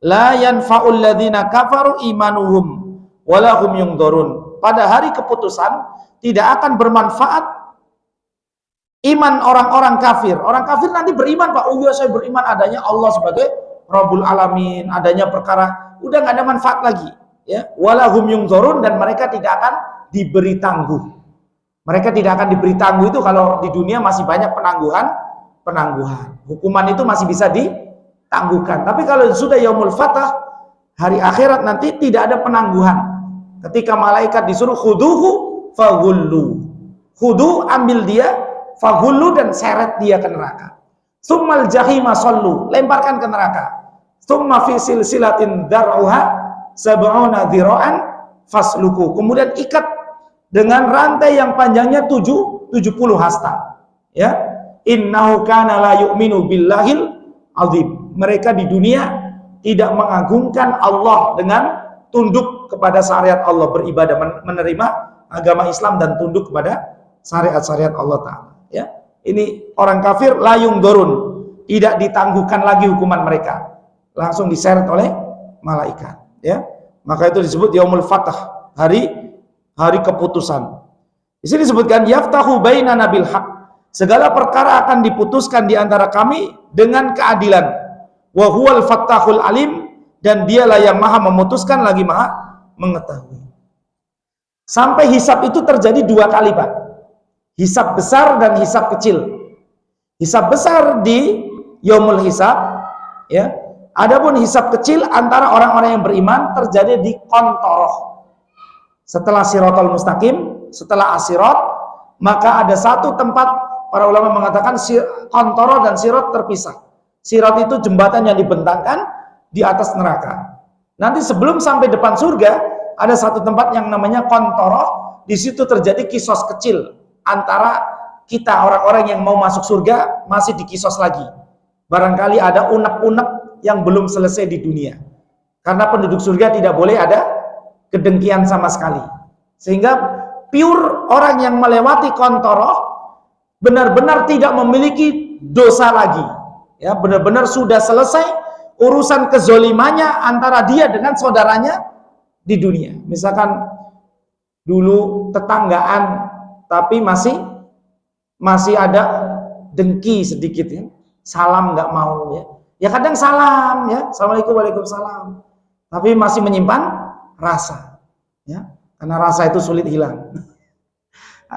la yanfa'ul ladzina kafaru imanuhum walahum yungdharun. Pada hari keputusan tidak akan bermanfaat iman orang-orang kafir. Orang kafir nanti beriman, Pak. Oh iya, saya beriman adanya Allah sebagai Rabbul Alamin, adanya perkara, udah nggak ada manfaat lagi, ya. Walahum yungdharun, dan mereka tidak akan diberi tangguh. Mereka tidak akan diberi tangguh itu kalau di dunia masih banyak penangguhan. Hukuman itu masih bisa ditangguhkan. Tapi kalau sudah yaumul fatah, hari akhirat nanti tidak ada penangguhan. Ketika malaikat disuruh khuduhu faghullu. Khudu, ambil dia, faghullu, dan seret dia ke neraka. Tsummal jahima sallu, lemparkan ke neraka. Tsumma fi silsilatin dar'uha sab'una dhira'an fasluku. Kemudian ikat dengan rantai yang panjangnya 70 hasta, ya. Innahu kana la yu'minu billahil azim. Mereka di dunia tidak mengagungkan Allah dengan tunduk kepada syariat Allah, beribadah, menerima agama Islam dan tunduk kepada syariat-syariat Allah Ta'ala, ya. Ini orang kafir la yungdharun, tidak ditangguhkan lagi hukuman mereka, langsung diseret oleh malaikat, ya. Maka itu disebut yaumul fatah, hari keputusan. Di sini disebutkan yaftahu bainana bil haq, segala perkara akan diputuskan di antara kami dengan keadilan. Wa huwal fattahul alim, dan dialah yang maha memutuskan lagi maha mengetahui. Sampai hisab itu terjadi 2 kali, Pak. Hisab besar dan hisab kecil. Hisab besar di yaumul hisab, ya. Adapun hisab kecil antara orang-orang yang beriman terjadi di Qantoroh. Setelah Siratal Mustaqim, setelah As-Sirat, maka ada satu tempat para ulama mengatakan Qantara dan Sirat terpisah. Sirat itu jembatan yang dibentangkan di atas neraka. Nanti sebelum sampai depan surga, ada satu tempat yang namanya Qantara. Di situ terjadi kisos kecil antara kita orang-orang yang mau masuk surga masih dikisos lagi. Barangkali ada unek-unek yang belum selesai di dunia. Karena penduduk surga tidak boleh ada kedengkian sama sekali. Sehingga pure orang yang melewati Qantara benar-benar tidak memiliki dosa lagi. Ya, benar-benar sudah selesai urusan kezolimannya antara dia dengan saudaranya di dunia. Misalkan dulu tetanggaan tapi masih ada dengki sedikit ya. Salam nggak mau ya. Ya kadang salam ya, Assalamualaikum waalaikumsalam. Tapi masih menyimpan rasa ya. Karena rasa itu sulit hilang.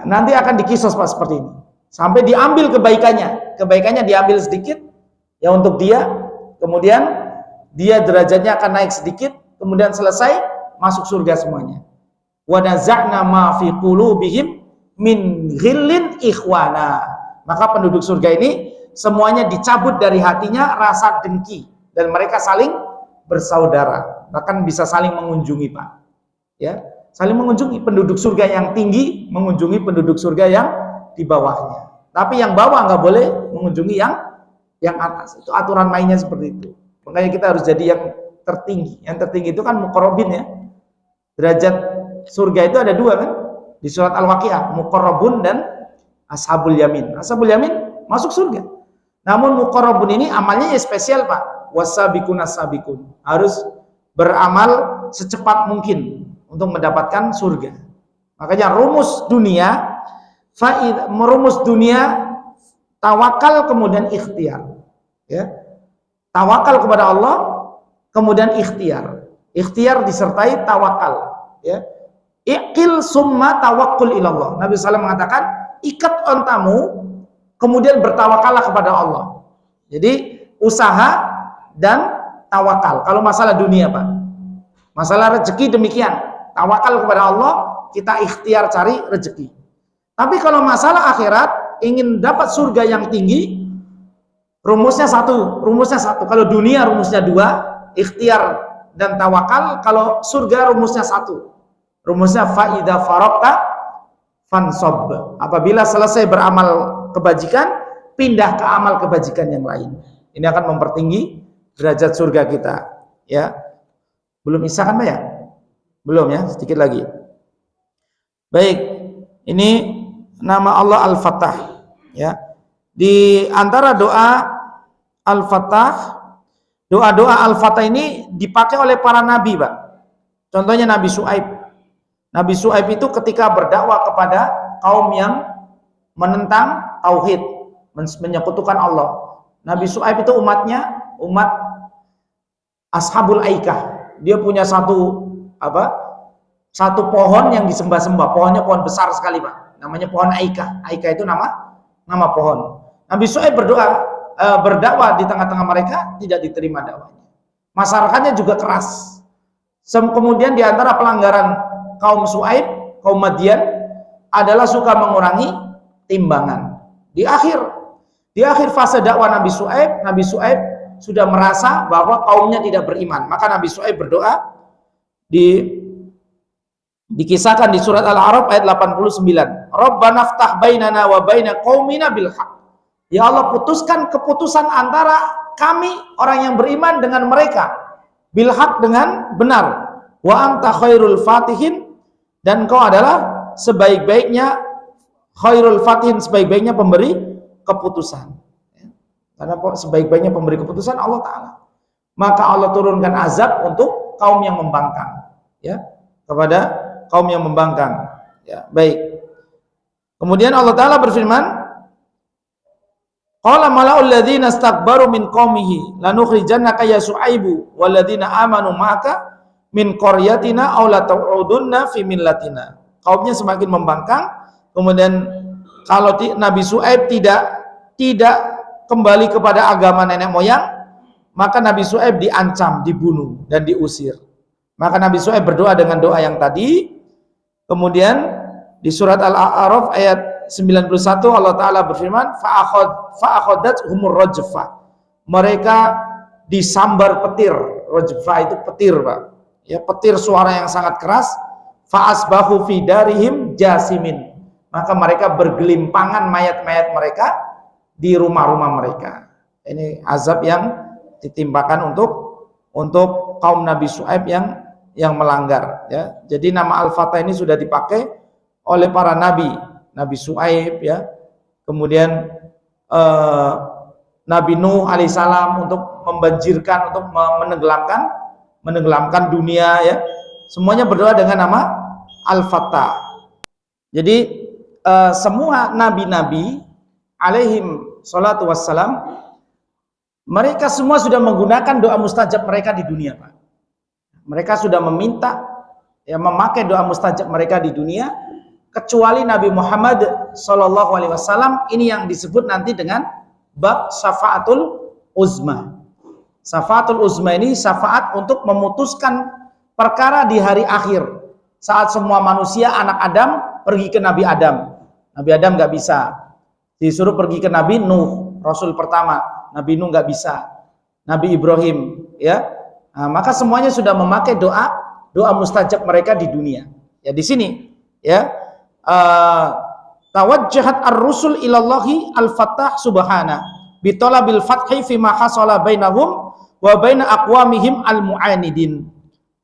Nanti akan dikisos Pak seperti ini. Sampai diambil kebaikannya. Kebaikannya diambil sedikit ya untuk dia, kemudian dia derajatnya akan naik sedikit, kemudian selesai masuk surga semuanya. Wa naza'na ma fi qulubihim min ghillin ikhwana. Maka penduduk surga ini semuanya dicabut dari hatinya rasa dengki dan mereka saling bersaudara, bahkan bisa saling mengunjungi Pak. Ya, saling mengunjungi penduduk surga yang tinggi mengunjungi penduduk surga yang di bawahnya. Tapi yang bawah nggak boleh mengunjungi yang atas. Itu aturan mainnya seperti itu. Makanya kita harus jadi yang tertinggi. Yang tertinggi itu kan muqarrabin ya. Derajat surga itu ada dua kan? Di surat Al-Waqiah, muqarrabun dan ashabul yamin. Ashabul yamin masuk surga. Namun muqarrabun ini amalnya ya spesial Pak. Wasabiqun as-sabiqun. Harus beramal secepat mungkin untuk mendapatkan surga. Makanya rumus dunia tawakal kemudian ikhtiar. Ya. Tawakal kepada Allah kemudian ikhtiar. Ikhtiar disertai tawakal. Ya. Iqil summa tawakkul ilallah. Nabi SAW mengatakan, ikat ontamu kemudian bertawakallah kepada Allah. Jadi usaha dan tawakal. Kalau masalah dunia Pak, masalah rezeki demikian, tawakal kepada Allah, kita ikhtiar cari rezeki. Tapi kalau masalah akhirat, ingin dapat surga yang tinggi, rumusnya satu. Kalau dunia rumusnya dua, ikhtiar dan tawakal. Kalau surga rumusnya satu. Rumusnya fa'idha faraqta fansob. Apabila selesai beramal kebajikan, pindah ke amal kebajikan yang lain. Ini akan mempertinggi derajat surga kita. Ya, belum isya kan Pak ya? Belum ya, sedikit lagi. Baik, ini nama Allah Al-Fattah. Ya, di antara doa Al-Fattah, doa-doa Al-Fattah ini dipakai oleh para nabi Pak. Contohnya Nabi Syuaib. Nabi Syuaib itu ketika berdakwah kepada kaum yang menentang tauhid, menyekutukan Allah. Nabi Syuaib itu umat Ashabul Aikah. Dia punya satu pohon yang disembah-sembah. Pohonnya pohon besar sekali Pak. Namanya pohon Aikah. Aikah itu nama pohon. Nabi Syuaib berdakwah di tengah-tengah mereka, tidak diterima dakwahnya. Masyarakatnya juga keras. Kemudian di antara pelanggaran kaum Syuaib, kaum Madian adalah suka mengurangi timbangan. Di akhir fase dakwah Nabi Syuaib sudah merasa bahwa kaumnya tidak beriman. Maka Nabi Syuaib berdoa, dikisahkan di surat Al-A'raf ayat 89. Rabbana ftah bainana wa baina qaumina bil haqq. Ya Allah, putuskan keputusan antara kami orang yang beriman dengan mereka bil haqq, dengan benar. Wa anta khairul fatihin, dan kau adalah sebaik-baiknya khairul fatihin, sebaik-baiknya pemberi keputusan. Karena sebaik-baiknya pemberi keputusan Allah Ta'ala. Maka Allah turunkan azab untuk kaum yang membangkang. Ya, kepada kaum yang membangkang. Ya, baik. Kemudian Allah Ta'ala berfirman, qala mala'ul ladzina istakbaru min qaumihi lanukhrijannaka ya Syuaibu wal ladzina amanu ma'aka min qaryatina aw la ta'udunna fi millatina. Kaumnya semakin membangkang. Kemudian kalau Nabi Syuaib tidak kembali kepada agama nenek moyang, maka Nabi Syuaib diancam, dibunuh dan diusir. Maka Nabi Syuaib berdoa dengan doa yang tadi. Kemudian di surat Al-A'raf ayat 91 Allah Ta'ala berfirman, fa'akhodat humur rajfah. Mereka disambar petir. Rajfah itu petir, Pak. Ya, petir suara yang sangat keras. Fa'asbahu fi darihim jasimin. Maka mereka bergelimpangan mayat-mayat mereka di rumah-rumah mereka. Ini azab yang ditimpakan untuk kaum Nabi Syuaib yang melanggar, ya. Jadi nama Al-Fatah ini sudah dipakai oleh para Nabi Syuaib, ya. Kemudian Nabi Nuh alaihissalam untuk membanjirkan, untuk menenggelamkan dunia, ya. Semuanya berdoa dengan nama Al-Fatah. Jadi semua nabi-nabi alaihim salatu wassalam, mereka semua sudah menggunakan doa mustajab mereka di dunia, Pak. Mereka sudah meminta, ya, memakai doa mustajab mereka di dunia, kecuali Nabi Muhammad SAW. Ini yang disebut nanti dengan bab syafaatul uzma. Syafaatul uzma ini syafaat untuk memutuskan perkara di hari akhir, saat semua manusia anak Adam pergi ke Nabi Adam. Nabi Adam nggak bisa, disuruh pergi ke Nabi Nuh, Rasul pertama. Nabi Nuh nggak bisa, Nabi Ibrahim, ya. Nah, maka semuanya sudah memakai doa mustajab mereka di dunia. Ya, di sini, ya, tawajjahat ar-rusul ilallahi al-fatah subhana bitolabil fathi fi ma hasala bainahum wa baina aqwamihim al-mu'anidin.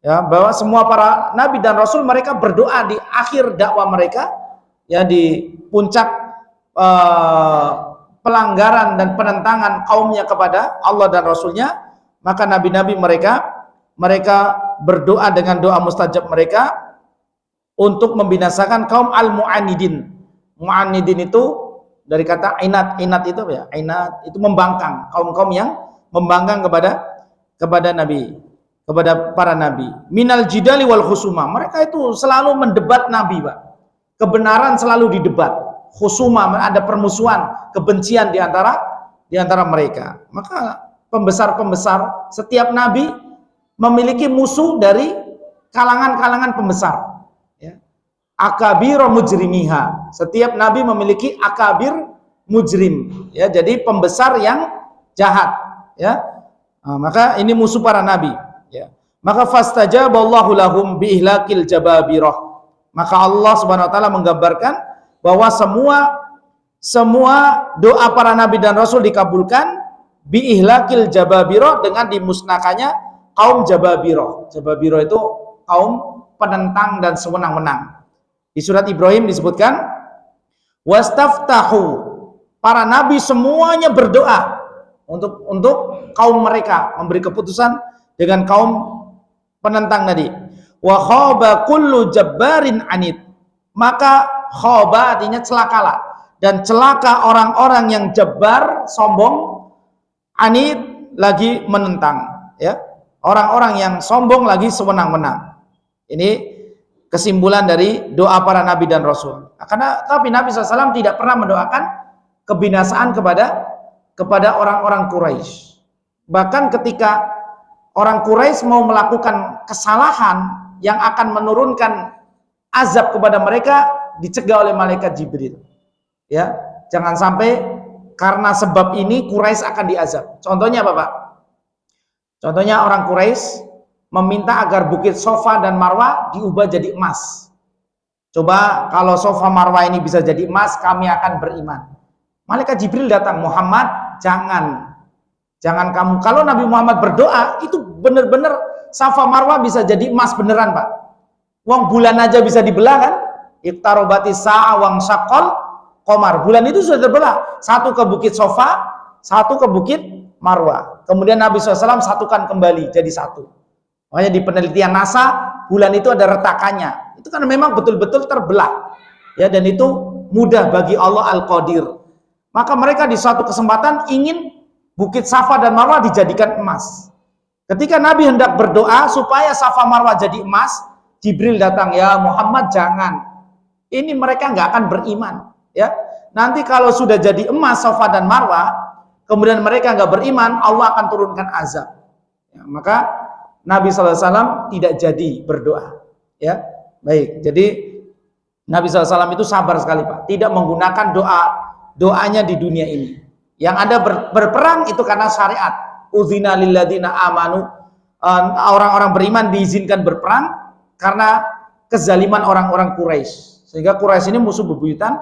Ya, bahwa semua para nabi dan rasul mereka berdoa di akhir dakwah mereka, ya, di puncak pelanggaran dan penentangan kaumnya kepada Allah dan Rasulnya, maka nabi-nabi mereka berdoa dengan doa mustajab mereka untuk membinasakan kaum al-mu'anidin. Mu'anidin itu dari kata inat. Inat itu apa ya? Inat itu membangkang, kaum-kaum yang membangkang kepada nabi, kepada para nabi. Minal jidali wal khusuma. Mereka itu selalu mendebat nabi, Pak. Kebenaran selalu didebat. Khusuma, ada permusuhan, kebencian di antara mereka. Maka pembesar-pembesar, setiap nabi memiliki musuh dari kalangan-kalangan pembesar, ya. Akabir mujrimiha. Setiap nabi memiliki akabir mujrim, ya. Jadi pembesar yang jahat, ya. Nah, maka ini musuh para nabi, ya. Maka fastajaballahu lahum biihlakil jababirah. Maka Allah Subhanahu wa taala menggambarkan bahwa semua doa para nabi dan rasul dikabulkan biihlakil jababiro, dengan dimusnahkannya kaum jababiro. Jababiro itu kaum penentang dan sewenang-wenang. Di surat Ibrahim disebutkan wastaftahu, para nabi semuanya berdoa untuk kaum mereka, memberi keputusan dengan kaum penentang tadi. Wa khaba kullu jabbarin anid, maka khaba artinya celakalah, dan celaka orang-orang yang jabbar, sombong, anid lagi menentang, ya. Orang-orang yang sombong lagi sewenang-wenang. Ini kesimpulan dari doa para nabi dan rasul. Tapi Nabi SAW tidak pernah mendoakan kebinasaan kepada orang-orang Quraisy. Bahkan ketika orang Quraisy mau melakukan kesalahan yang akan menurunkan azab kepada mereka, dicegah oleh malaikat Jibril, ya. Jangan sampai karena sebab ini Quraisy akan diazab. Contohnya apa, Pak? Contohnya orang Quraisy meminta agar bukit Sofa dan Marwah diubah jadi emas. Coba kalau Sofa Marwah ini bisa jadi emas, kami akan beriman. Malaikat Jibril datang, Muhammad, jangan kamu. Kalau Nabi Muhammad berdoa, itu benar-benar Safa Marwah bisa jadi emas beneran, Pak. Uang bulan aja bisa dibelah, kan? Iktarobati sa'a wang syakol komar. Bulan itu sudah terbelah. Satu ke bukit Sofa, satu ke bukit Marwah. Kemudian Nabi SAW satukan kembali jadi satu. Makanya di penelitian NASA, bulan itu ada retakannya. Itu kan memang betul-betul terbelah, ya, dan itu mudah bagi Allah Al-Qadir. Maka mereka di suatu kesempatan ingin bukit Safa dan Marwah dijadikan emas. Ketika Nabi hendak berdoa supaya Safa Marwah jadi emas, Jibril datang, ya Muhammad, jangan. Ini mereka nggak akan beriman, ya. Nanti kalau sudah jadi emas Safa dan Marwah, kemudian mereka nggak beriman, Allah akan turunkan azab. Ya, maka Nabi SAW tidak jadi berdoa, ya. Baik, jadi Nabi SAW itu sabar sekali Pak, tidak menggunakan doanya di dunia ini. Yang ada berperang itu karena syariat. Udzina lilladzina amanu, orang-orang beriman diizinkan berperang karena kezaliman orang-orang Quraisy. Sehingga Quraisy ini musuh bebuyutan,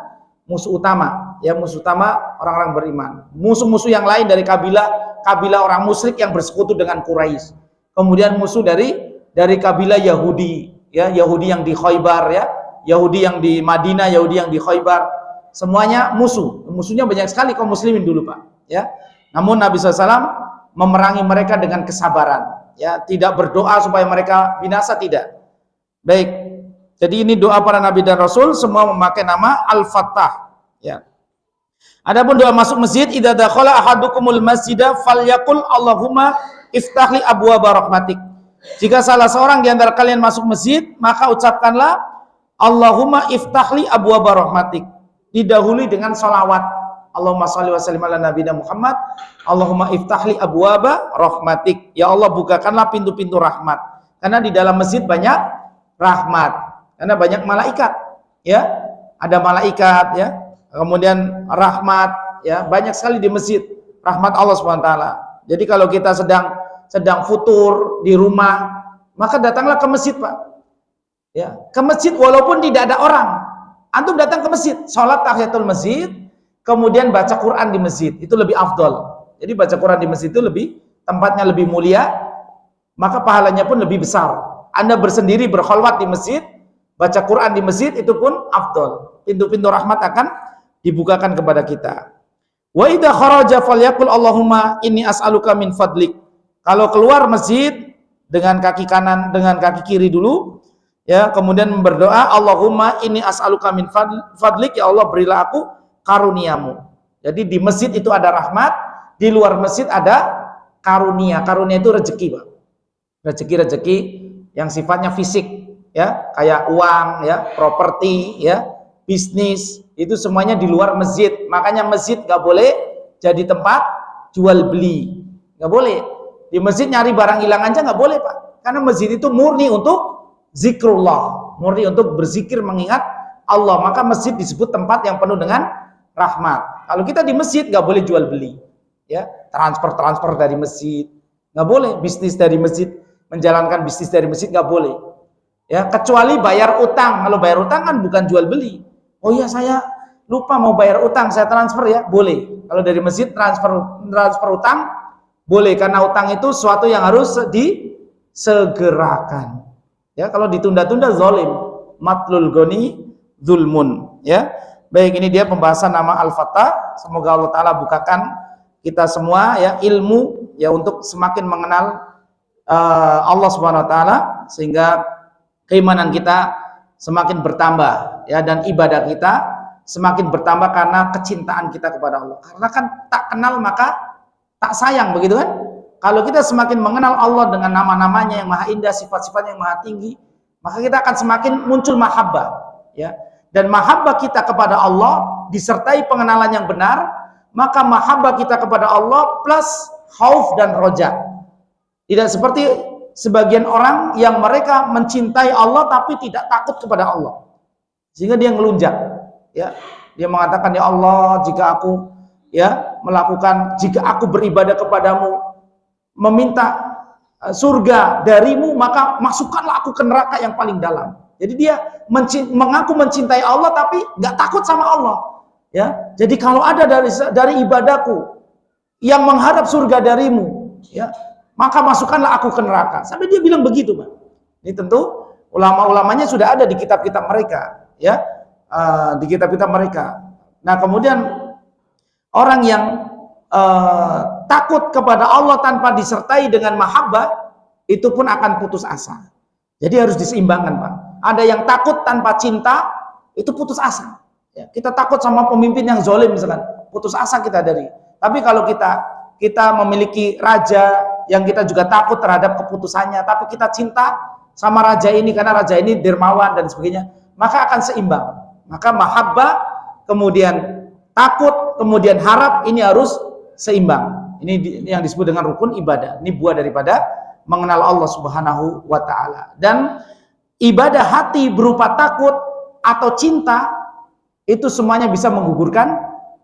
musuh utama, ya musuh utama orang-orang beriman. Musuh-musuh yang lain dari kabilah orang musyrik yang bersekutu dengan Quraisy. Kemudian musuh dari kabilah Yahudi, ya Yahudi yang di Khaybar, ya Yahudi yang di Madinah, Yahudi yang di Khaybar, semuanya musuhnya banyak sekali kaum muslimin dulu Pak, ya. Namun Nabi SAW memerangi mereka dengan kesabaran, ya, tidak berdoa supaya mereka binasa, tidak. Baik, jadi ini doa para Nabi dan Rasul semua memakai nama Al-Fattah, ya. Adapun doa masuk masjid, idza dakhala ahadukumul masjida falyaqul Allahumma iftahli abwaaba rahmatik. Jika salah seorang di antara kalian masuk masjid, maka ucapkanlah Allahumma iftahli abwaaba rahmatik. Didahului dengan salawat. Allahumma shalli wa sallim ala nabiyina Muhammad. Allahumma iftahli abwaaba rahmatik. Ya Allah, bukakanlah pintu-pintu rahmat. Karena di dalam masjid banyak rahmat. Karena banyak malaikat, ya. Ada malaikat, ya. Kemudian rahmat, ya, banyak sekali di masjid rahmat Allah SWT. Jadi kalau kita sedang futur di rumah, maka datanglah ke masjid Pak, ya, ke masjid walaupun tidak ada orang, antum datang ke masjid, sholat tahiyatul masjid, kemudian baca Quran di masjid, itu lebih afdol. Jadi baca Quran di masjid itu tempatnya lebih mulia, maka pahalanya pun lebih besar. Anda bersendiri berkholwat di masjid, baca Quran di masjid, itu pun afdol. Pintu-pintu rahmat akan dibukakan kepada kita. Wa idza kharaja falyaqul Allahumma inni as'aluka min fadlik. Kalau keluar masjid dengan kaki kanan, dengan kaki kiri dulu, ya, kemudian berdoa Allahumma inni as'aluka min fadlik, ya Allah berilah aku karuniamu. Jadi di masjid itu ada rahmat, di luar masjid ada karunia. Karunia itu rezeki Pak, rezeki yang sifatnya fisik, ya, kayak uang, ya, properti, ya, bisnis, itu semuanya di luar masjid. Makanya masjid gak boleh jadi tempat jual beli, gak boleh. Di masjid nyari barang hilang aja gak boleh Pak, karena masjid itu murni untuk zikrullah, murni untuk berzikir mengingat Allah. Maka masjid disebut tempat yang penuh dengan rahmat. Kalau kita di masjid gak boleh jual beli, ya, transfer dari masjid gak boleh, bisnis dari masjid, menjalankan bisnis dari masjid gak boleh, ya, kecuali bayar utang. Kalau bayar utang kan bukan jual beli. Oh iya, saya lupa mau bayar utang, saya transfer, ya, boleh. Kalau dari masjid transfer utang boleh, karena utang itu sesuatu yang harus disegerakan. Ya, kalau ditunda-tunda zalim, matlul goni zulmun, ya. Baik, ini dia pembahasan nama Al-Fattah. Semoga Allah Ta'ala bukakan kita semua, ya, ilmu, ya, untuk semakin mengenal Allah Subhanahu Wa Ta'ala, sehingga keimanan kita semakin bertambah, ya, dan ibadah kita semakin bertambah karena kecintaan kita kepada Allah. Karena kan tak kenal maka tak sayang, begitu kan? Kalau kita semakin mengenal Allah dengan nama-namanya yang maha indah, sifat-sifatnya yang maha tinggi, maka kita akan semakin muncul mahabbah, ya. Dan mahabbah kita kepada Allah disertai pengenalan yang benar, maka mahabbah kita kepada Allah plus khauf dan roja. Tidak seperti sebagian orang yang mereka mencintai Allah tapi tidak takut kepada Allah, sehingga dia ngelunjak, ya. Dia mengatakan, ya Allah, jika aku, ya, jika aku beribadah kepadamu, meminta surga darimu, maka masukkanlah aku ke neraka yang paling dalam. Jadi dia mengaku mencintai Allah tapi nggak takut sama Allah, ya. Jadi kalau ada dari ibadahku yang mengharap surga darimu, ya, maka masukkanlah aku ke neraka. Sampai dia bilang begitu, Pak. Ini tentu ulama-ulamanya sudah ada di kitab-kitab mereka, ya, di kitab-kitab mereka. Nah, kemudian orang yang takut kepada Allah tanpa disertai dengan mahabbah, itu pun akan putus asa. Jadi harus diseimbangkan, Pak. Ada yang takut tanpa cinta, itu putus asa. Ya, kita takut sama pemimpin yang zalim misalkan, putus asa kita dari. Tapi kalau kita memiliki raja yang kita juga takut terhadap keputusannya, tapi kita cinta sama raja ini karena raja ini dermawan dan sebagainya, maka akan seimbang. Maka mahabbah, kemudian takut, kemudian harap, ini harus seimbang. Ini yang disebut dengan rukun ibadah. Ini buah daripada mengenal Allah Subhanahu wa Ta'ala. Dan ibadah hati berupa takut, atau cinta, itu semuanya bisa menggugurkan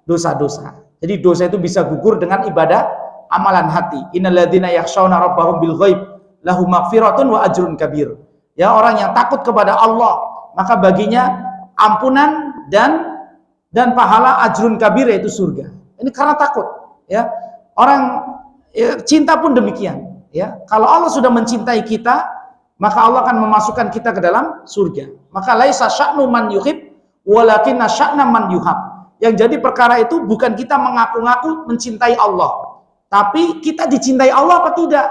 dosa-dosa. Jadi dosa itu bisa gugur dengan ibadah amalan hati. Innalladzina yakhshawna rabbahum bil ghaib lahum maghfiratun wa ajrun kabir. Ya, orang yang takut kepada Allah, maka baginya ampunan dan pahala ajrun kabir, yaitu surga. Ini karena takut, ya. Orang cinta pun demikian, ya. Kalau Allah sudah mencintai kita, maka Allah akan memasukkan kita ke dalam surga. Maka laisa sya'nu man yuhib walakinna sya'na man yuhab. Yang jadi perkara itu bukan kita mengaku-ngaku mencintai Allah, tapi kita dicintai Allah apa tidak?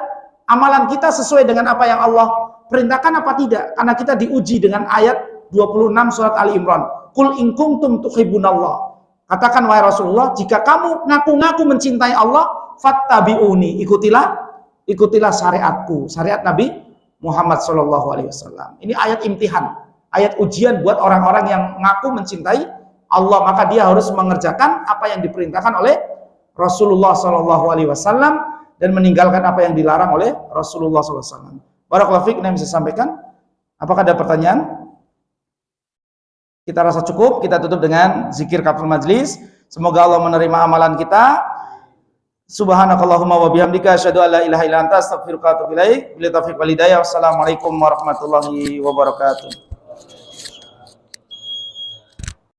Amalan kita sesuai dengan apa yang Allah perintahkan apa tidak? Karena kita diuji dengan ayat 26 surat Ali Imran. Qul in kuntum tuhibbunallah. Katakan wahai Rasulullah, jika kamu ngaku-ngaku mencintai Allah, fattabi'uni, ikutilah syariatku, syariat Nabi Muhammad SAW. Ini ayat imtihan, ayat ujian buat orang-orang yang ngaku mencintai Allah, maka dia harus mengerjakan apa yang diperintahkan oleh Rasulullah SAW dan meninggalkan apa yang dilarang oleh Rasulullah SAW. Barakallahu fiik, yang bisa sampaikan. Apakah ada pertanyaan? Kita rasa cukup, kita tutup dengan zikir kafaratul majlis. Semoga Allah menerima amalan kita. Subhanakallahumma wa bihamdika asyhadu an la ilaha illa anta astaghfiruka wa atubu ilaik. Billahi taufiq wal hidayah. Wassalamualaikum warahmatullahi wabarakatuh.